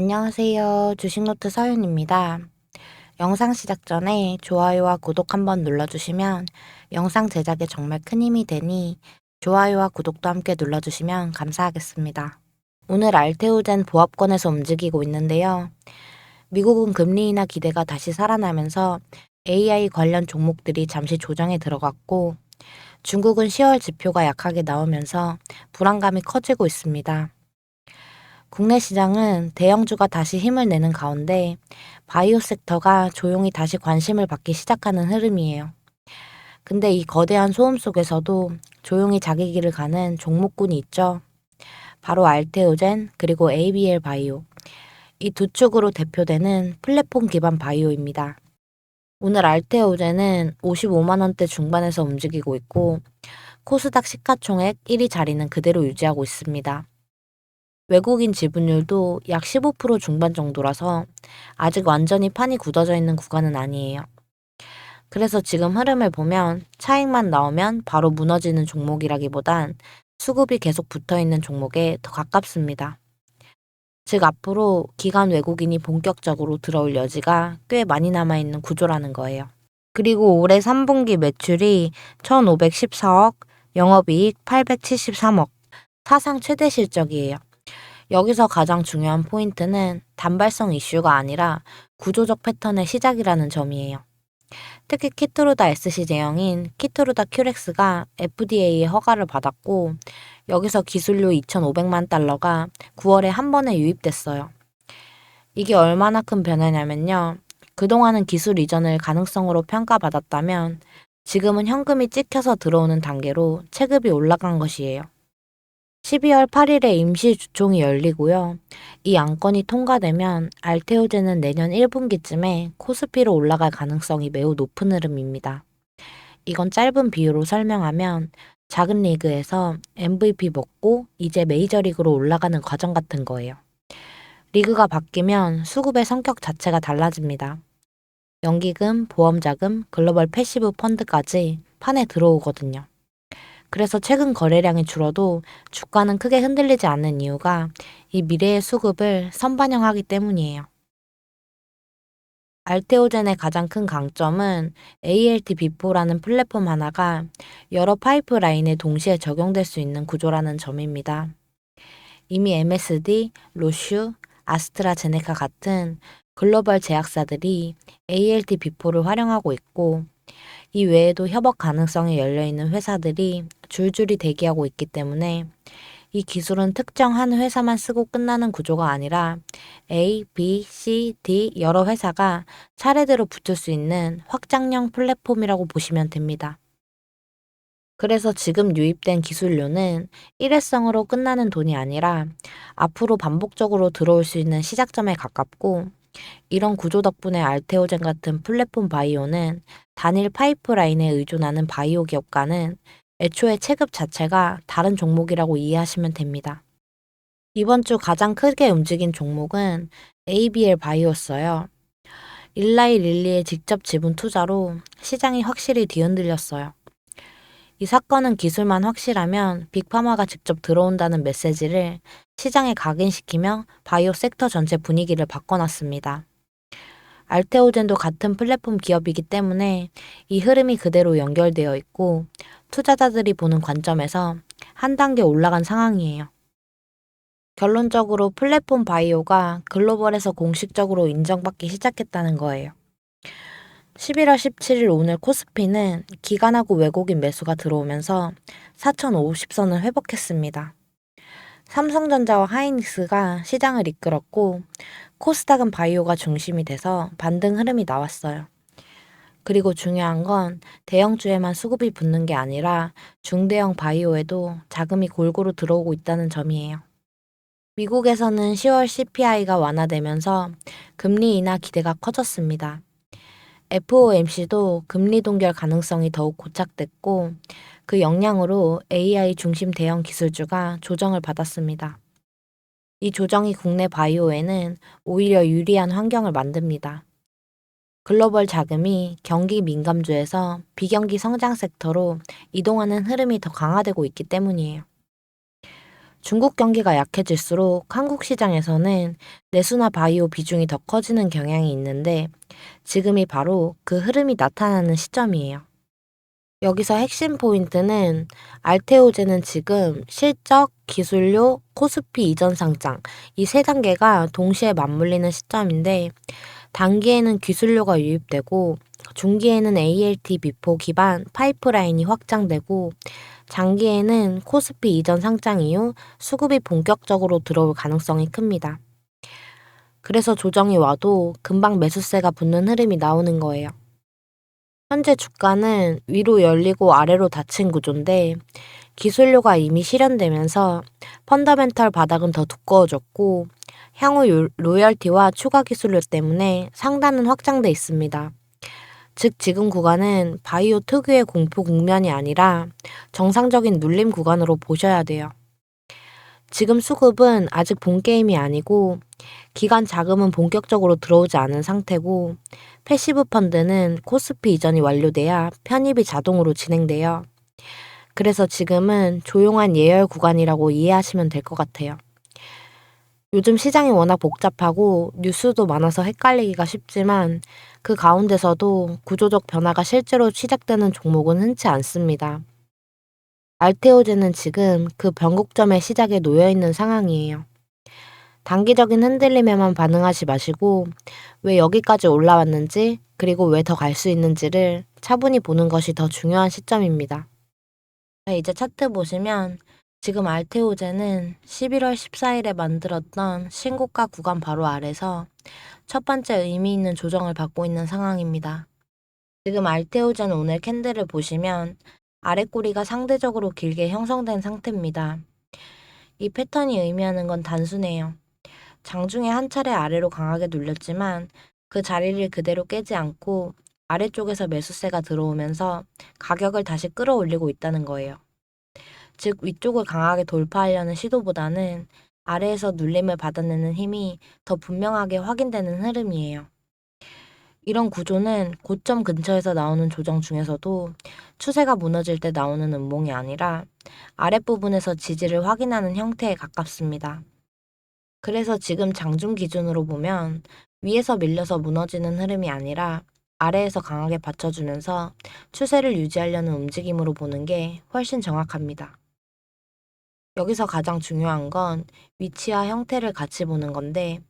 안녕하세요. 주식노트 서윤입니다. 영상 시작 전에 좋아요와 구독 한번 눌러주시면 영상 제작에 정말 큰 힘이 되니 좋아요와 구독도 함께 눌러주시면 감사하겠습니다. 오늘 알테오젠 보합권에서 움직이고 있는데요. 미국은 금리 인하 기대가 다시 살아나면서 AI 관련 종목들이 잠시 조정에 들어갔고 중국은 10월 지표가 약하게 나오면서 불안감이 커지고 있습니다. 국내 시장은 대형주가 다시 힘을 내는 가운데 바이오 섹터가 조용히 다시 관심을 받기 시작하는 흐름이에요. 근데 이 거대한 소음 속에서도 조용히 자기 길을 가는 종목군이 있죠. 바로 알테오젠 그리고 ABL 바이오. 이 두 축으로 대표되는 플랫폼 기반 바이오입니다. 오늘 알테오젠은 55만 원대 중반에서 움직이고 있고 코스닥 시가총액 1위 자리는 그대로 유지하고 있습니다. 외국인 지분율도 약 15% 중반 정도라서 아직 완전히 판이 굳어져 있는 구간은 아니에요. 그래서 지금 흐름을 보면 차익만 나오면 바로 무너지는 종목이라기보단 수급이 계속 붙어 있는 종목에 더 가깝습니다. 즉 앞으로 기관 외국인이 본격적으로 들어올 여지가 꽤 많이 남아있는 구조라는 거예요. 그리고 올해 3분기 매출이 1,514억, 영업이익 873억, 사상 최대 실적이에요. 여기서 가장 중요한 포인트는 단발성 이슈가 아니라 구조적 패턴의 시작이라는 점이에요. 특히 키트루다 SC 제형인 키트루다 큐렉스가 FDA의 허가를 받았고 여기서 기술료 2,500만 달러가 9월에 한 번에 유입됐어요. 이게 얼마나 큰 변화냐면요. 그동안은 기술 이전을 가능성으로 평가받았다면 지금은 현금이 찍혀서 들어오는 단계로 체급이 올라간 것이에요. 12월 8일에 임시 주총이 열리고요. 이 안건이 통과되면 알테오젠은 내년 1분기쯤에 코스피로 올라갈 가능성이 매우 높은 흐름입니다. 이건 짧은 비유로 설명하면 작은 리그에서 MVP 먹고 이제 메이저리그로 올라가는 과정 같은 거예요. 리그가 바뀌면 수급의 성격 자체가 달라집니다. 연기금, 보험자금, 글로벌 패시브 펀드까지 판에 들어오거든요. 그래서 최근 거래량이 줄어도 주가는 크게 흔들리지 않는 이유가 이 미래의 수급을 선반영하기 때문이에요. 알테오젠의 가장 큰 강점은 ALT 비포라는 플랫폼 하나가 여러 파이프라인에 동시에 적용될 수 있는 구조라는 점입니다. 이미 MSD, 로슈, 아스트라제네카 같은 글로벌 제약사들이 ALT 비포를 활용하고 있고 이 외에도 협업 가능성이 열려있는 회사들이 줄줄이 대기하고 있기 때문에 이 기술은 특정 한 회사만 쓰고 끝나는 구조가 아니라 A, B, C, D 여러 회사가 차례대로 붙을 수 있는 확장형 플랫폼이라고 보시면 됩니다. 그래서 지금 유입된 기술료는 일회성으로 끝나는 돈이 아니라 앞으로 반복적으로 들어올 수 있는 시작점에 가깝고 이런 구조 덕분에 알테오젠 같은 플랫폼 바이오는 단일 파이프라인에 의존하는 바이오 기업과는 애초에 체급 자체가 다른 종목이라고 이해하시면 됩니다. 이번 주 가장 크게 움직인 종목은 ABL 바이오였어요. 일라이 릴리의 직접 지분 투자로 시장이 확실히 뒤흔들렸어요. 이 사건은 기술만 확실하면 빅파마가 직접 들어온다는 메시지를 시장에 각인시키며 바이오 섹터 전체 분위기를 바꿔놨습니다. 알테오젠도 같은 플랫폼 기업이기 때문에 이 흐름이 그대로 연결되어 있고 투자자들이 보는 관점에서 한 단계 올라간 상황이에요. 결론적으로 플랫폼 바이오가 글로벌에서 공식적으로 인정받기 시작했다는 거예요. 11월 17일 오늘 코스피는 기관하고 외국인 매수가 들어오면서 4,050선을 회복했습니다. 삼성전자와 하이닉스가 시장을 이끌었고 코스닥은 바이오가 중심이 돼서 반등 흐름이 나왔어요. 그리고 중요한 건 대형주에만 수급이 붙는 게 아니라 중대형 바이오에도 자금이 골고루 들어오고 있다는 점이에요. 미국에서는 10월 CPI가 완화되면서 금리 인하 기대가 커졌습니다. FOMC도 금리 동결 가능성이 더욱 고착됐고 그 영향으로 AI 중심 대형 기술주가 조정을 받았습니다. 이 조정이 국내 바이오에는 오히려 유리한 환경을 만듭니다. 글로벌 자금이 경기 민감주에서 비경기 성장 섹터로 이동하는 흐름이 더 강화되고 있기 때문이에요. 중국 경기가 약해질수록 한국 시장에서는 내수나 바이오 비중이 더 커지는 경향이 있는데 지금이 바로 그 흐름이 나타나는 시점이에요. 여기서 핵심 포인트는 알테오제는 지금 실적, 기술료, 코스피 이전 상장 이 세 단계가 동시에 맞물리는 시점인데 단기에는 기술료가 유입되고 중기에는 ALT 비포 기반 파이프라인이 확장되고 장기에는 코스피 이전 상장 이후 수급이 본격적으로 들어올 가능성이 큽니다. 그래서 조정이 와도 금방 매수세가 붙는 흐름이 나오는 거예요. 현재 주가는 위로 열리고 아래로 닫힌 구조인데 기술료가 이미 실현되면서 펀더멘털 바닥은 더 두꺼워졌고 향후 로열티와 추가 기술료 때문에 상단은 확장돼 있습니다. 즉 지금 구간은 바이오 특유의 공포 국면이 아니라 정상적인 눌림 구간으로 보셔야 돼요. 지금 수급은 아직 본 게임이 아니고 기관 자금은 본격적으로 들어오지 않은 상태고 패시브 펀드는 코스피 이전이 완료돼야 편입이 자동으로 진행돼요. 그래서 지금은 조용한 예열 구간이라고 이해하시면 될 것 같아요. 요즘 시장이 워낙 복잡하고 뉴스도 많아서 헷갈리기가 쉽지만 그 가운데서도 구조적 변화가 실제로 시작되는 종목은 흔치 않습니다. 알테오제는 지금 그 변곡점의 시작에 놓여 있는 상황이에요. 단기적인 흔들림에만 반응하지 마시고 왜 여기까지 올라왔는지 그리고 왜 더 갈 수 있는지를 차분히 보는 것이 더 중요한 시점입니다. 자, 이제 차트 보시면 지금 알테오제는 11월 14일에 만들었던 신고가 구간 바로 아래서 첫 번째 의미 있는 조정을 받고 있는 상황입니다. 지금 알테오제는 오늘 캔들을 보시면 아래 꼬리가 상대적으로 길게 형성된 상태입니다. 이 패턴이 의미하는 건 단순해요. 장중에 한 차례 아래로 강하게 눌렸지만 그 자리를 그대로 깨지 않고 아래쪽에서 매수세가 들어오면서 가격을 다시 끌어올리고 있다는 거예요. 즉 위쪽을 강하게 돌파하려는 시도보다는 아래에서 눌림을 받아내는 힘이 더 분명하게 확인되는 흐름이에요. 이런 구조는 고점 근처에서 나오는 조정 중에서도 추세가 무너질 때 나오는 음봉이 아니라 아랫부분에서 지지를 확인하는 형태에 가깝습니다. 그래서 지금 장중 기준으로 보면 위에서 밀려서 무너지는 흐름이 아니라 아래에서 강하게 받쳐주면서 추세를 유지하려는 움직임으로 보는 게 훨씬 정확합니다. 여기서 가장 중요한 건 위치와 형태를 같이 보는 건데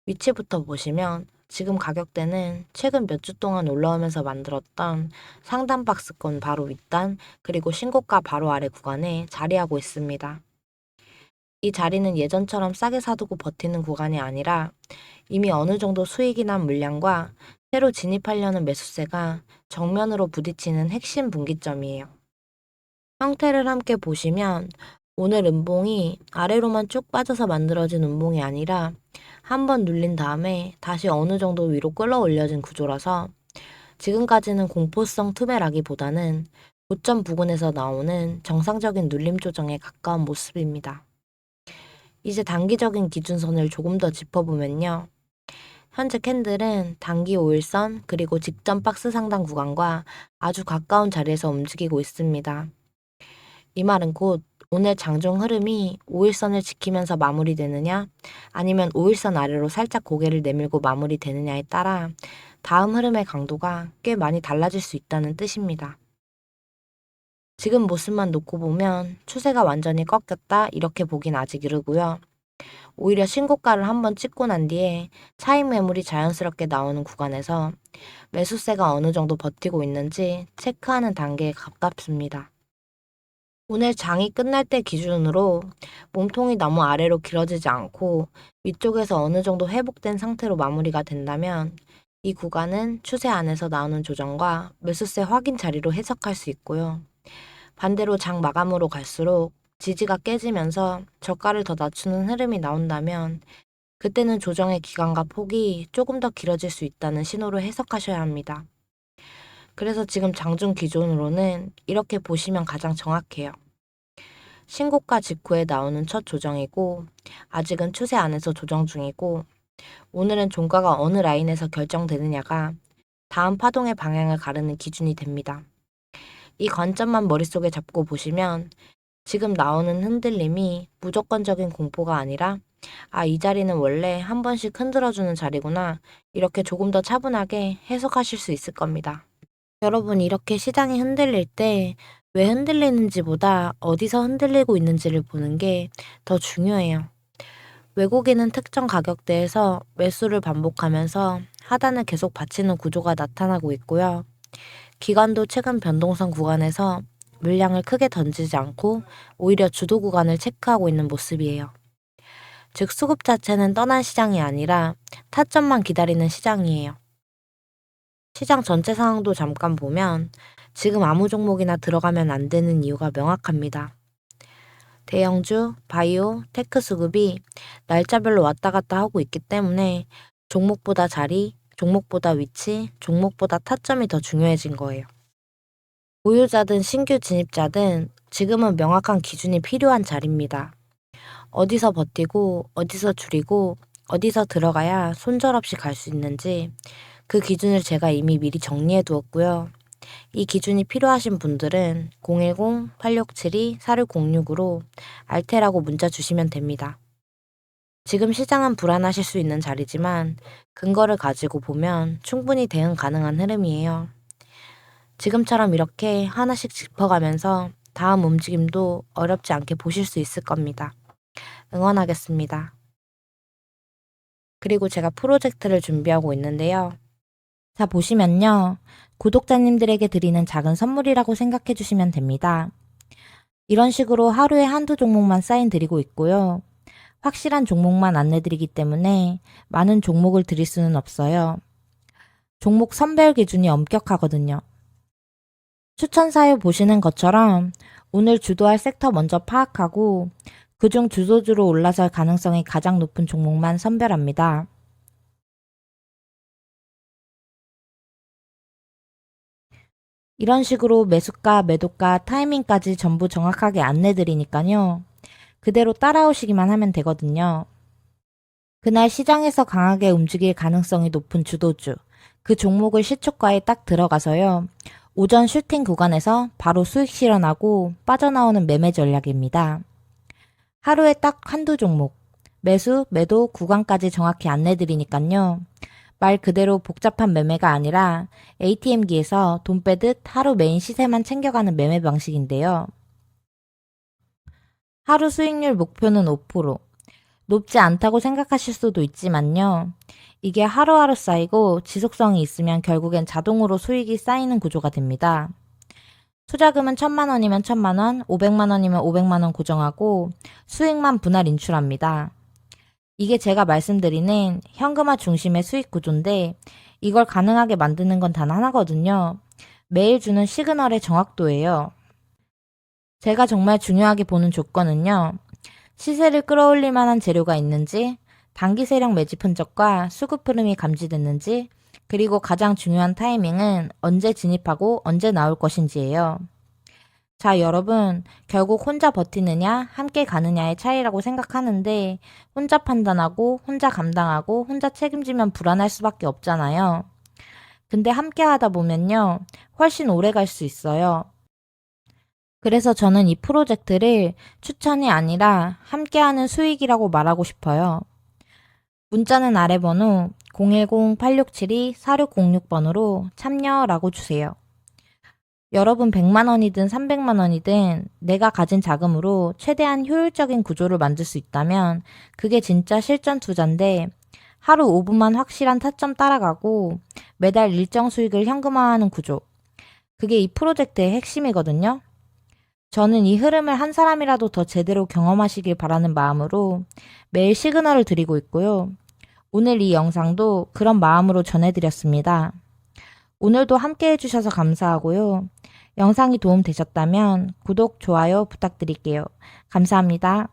위치부터 보시면 지금 가격대는 최근 몇 주 동안 올라오면서 만들었던 상단 박스권 바로 윗단 그리고 신고가 바로 아래 구간에 자리하고 있습니다. 이 자리는 예전처럼 싸게 사두고 버티는 구간이 아니라 이미 어느 정도 수익이 난 물량과 새로 진입하려는 매수세가 정면으로 부딪히는 핵심 분기점이에요. 형태를 함께 보시면 오늘 음봉이 아래로만 쭉 빠져서 만들어진 음봉이 아니라 한번 눌린 다음에 다시 어느 정도 위로 끌어올려진 구조라서 지금까지는 공포성 투매라기보다는 고점 부근에서 나오는 정상적인 눌림 조정에 가까운 모습입니다. 이제 단기적인 기준선을 조금 더 짚어보면요. 현재 캔들은 단기 5일선 그리고 직전 박스 상단 구간과 아주 가까운 자리에서 움직이고 있습니다. 이 말은 곧 오늘 장중 흐름이 5일선을 지키면서 마무리되느냐 아니면 5일선 아래로 살짝 고개를 내밀고 마무리되느냐에 따라 다음 흐름의 강도가 꽤 많이 달라질 수 있다는 뜻입니다. 지금 모습만 놓고 보면 추세가 완전히 꺾였다 이렇게 보긴 아직 이르고요. 오히려 신고가를 한번 찍고 난 뒤에 차익 매물이 자연스럽게 나오는 구간에서 매수세가 어느 정도 버티고 있는지 체크하는 단계에 가깝습니다. 오늘 장이 끝날 때 기준으로 몸통이 너무 아래로 길어지지 않고 위쪽에서 어느 정도 회복된 상태로 마무리가 된다면 이 구간은 추세 안에서 나오는 조정과 매수세 확인 자리로 해석할 수 있고요. 반대로 장 마감으로 갈수록 지지가 깨지면서 저가를 더 낮추는 흐름이 나온다면 그때는 조정의 기간과 폭이 조금 더 길어질 수 있다는 신호로 해석하셔야 합니다. 그래서 지금 장중 기준으로는 이렇게 보시면 가장 정확해요. 신고가 직후에 나오는 첫 조정이고 아직은 추세 안에서 조정 중이고 오늘은 종가가 어느 라인에서 결정되느냐가 다음 파동의 방향을 가르는 기준이 됩니다. 이 관점만 머릿속에 잡고 보시면 지금 나오는 흔들림이 무조건적인 공포가 아니라 아, 이 자리는 원래 한 번씩 흔들어주는 자리구나. 이렇게 조금 더 차분하게 해석하실 수 있을 겁니다. 여러분, 이렇게 시장이 흔들릴 때 왜 흔들리는지보다 어디서 흔들리고 있는지를 보는 게 더 중요해요. 외국인은 특정 가격대에서 매수를 반복하면서 하단을 계속 받치는 구조가 나타나고 있고요. 기관도 최근 변동성 구간에서 물량을 크게 던지지 않고 오히려 주도 구간을 체크하고 있는 모습이에요. 즉, 수급 자체는 떠난 시장이 아니라 타점만 기다리는 시장이에요. 시장 전체 상황도 잠깐 보면 지금 아무 종목이나 들어가면 안 되는 이유가 명확합니다. 대형주, 바이오, 테크 수급이 날짜별로 왔다 갔다 하고 있기 때문에 종목보다 자리, 종목보다 위치, 종목보다 타점이 더 중요해진 거예요. 보유자든 신규 진입자든 지금은 명확한 기준이 필요한 자리입니다. 어디서 버티고, 어디서 줄이고, 어디서 들어가야 손절없이 갈 수 있는지 그 기준을 제가 이미 미리 정리해 두었고요. 이 기준이 필요하신 분들은 010-8672-4606으로 알테라고 문자 주시면 됩니다. 지금 시장은 불안하실 수 있는 자리지만 근거를 가지고 보면 충분히 대응 가능한 흐름이에요. 지금처럼 이렇게 하나씩 짚어가면서 다음 움직임도 어렵지 않게 보실 수 있을 겁니다. 응원하겠습니다. 그리고 제가 프로젝트를 준비하고 있는데요. 자, 보시면요. 구독자님들에게 드리는 작은 선물이라고 생각해 주시면 됩니다. 이런 식으로 하루에 한두 종목만 사인 드리고 있고요. 확실한 종목만 안내 드리기 때문에 많은 종목을 드릴 수는 없어요. 종목 선별 기준이 엄격하거든요. 추천 사유 보시는 것처럼 오늘 주도할 섹터 먼저 파악하고 그중 주도주로 올라설 가능성이 가장 높은 종목만 선별합니다. 이런 식으로 매수가, 매도가, 타이밍까지 전부 정확하게 안내 드리니까요. 그대로 따라오시기만 하면 되거든요. 그날 시장에서 강하게 움직일 가능성이 높은 주도주, 그 종목을 시초가에 딱 들어가서요. 오전 슈팅 구간에서 바로 수익 실현하고 빠져나오는 매매 전략입니다. 하루에 딱 한두 종목, 매수, 매도 구간까지 정확히 안내 드리니까요. 말 그대로 복잡한 매매가 아니라 ATM기에서 돈 빼듯 하루 메인 시세만 챙겨가는 매매 방식인데요. 하루 수익률 목표는 5%. 높지 않다고 생각하실 수도 있지만요. 이게 하루하루 쌓이고 지속성이 있으면 결국엔 자동으로 수익이 쌓이는 구조가 됩니다. 투자금은 1,000만 원이면 1,000만 원, 500만 원이면 500만 원 고정하고 수익만 분할 인출합니다. 이게 제가 말씀드리는 현금화 중심의 수익 구조인데 이걸 가능하게 만드는 건 단 하나거든요. 매일 주는 시그널의 정확도예요. 제가 정말 중요하게 보는 조건은요. 시세를 끌어올릴 만한 재료가 있는지, 단기 세력 매집 흔적과 수급 흐름이 감지됐는지, 그리고 가장 중요한 타이밍은 언제 진입하고 언제 나올 것인지예요. 자, 여러분, 결국 혼자 버티느냐, 함께 가느냐의 차이라고 생각하는데, 혼자 판단하고, 혼자 감당하고, 혼자 책임지면 불안할 수밖에 없잖아요. 근데 함께 하다 보면요, 훨씬 오래 갈 수 있어요. 그래서 저는 이 프로젝트를 추천이 아니라 함께하는 수익이라고 말하고 싶어요. 문자는 아래 번호 010-8672-4606번으로 참여라고 주세요. 여러분 100만 원이든 300만 원이든 내가 가진 자금으로 최대한 효율적인 구조를 만들 수 있다면 그게 진짜 실전 투자인데 하루 5분만 확실한 타점 따라가고 매달 일정 수익을 현금화하는 구조. 그게 이 프로젝트의 핵심이거든요. 저는 이 흐름을 한 사람이라도 더 제대로 경험하시길 바라는 마음으로 매일 시그널을 드리고 있고요. 오늘 이 영상도 그런 마음으로 전해드렸습니다. 오늘도 함께 해주셔서 감사하고요. 영상이 도움되셨다면 구독, 좋아요 부탁드릴게요. 감사합니다.